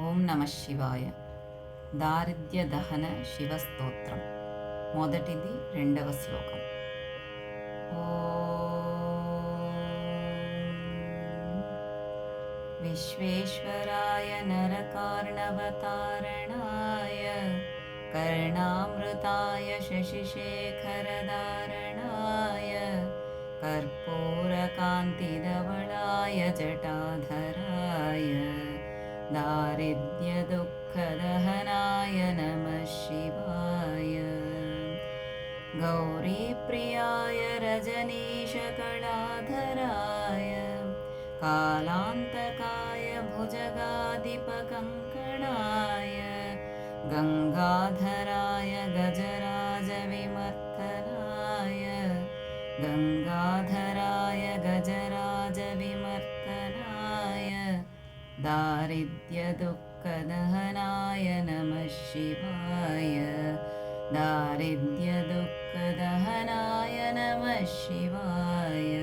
ఓం నమ శివాయ. దారిద్ర్యదహన శివస్తోత్రం. మొదటిది రెండవ శ్లోకం. ఓం విశ్వేశ్వరాయ నరకార్ణవతారణాయ కర్ణామృతాయ శశిశేఖరధారణాయ కర్పూరకాంతిధవళాయ జటాధరాయ दारिद्र्यदुःखदहनाय नमः शिवाय. गौरीप्रियाय रजनीशकलाधराय कालान्तकाय भुजगाधिपकङ्कणाय गङ्गाधराय गजराजविमर्दनाय गङ्गाधराय गजराजविमर्दनाय दारिद्र्यदुःखदहनाय नमः शिवाय. दारिद्र्यदुःखदहनाय नमः शिवाय.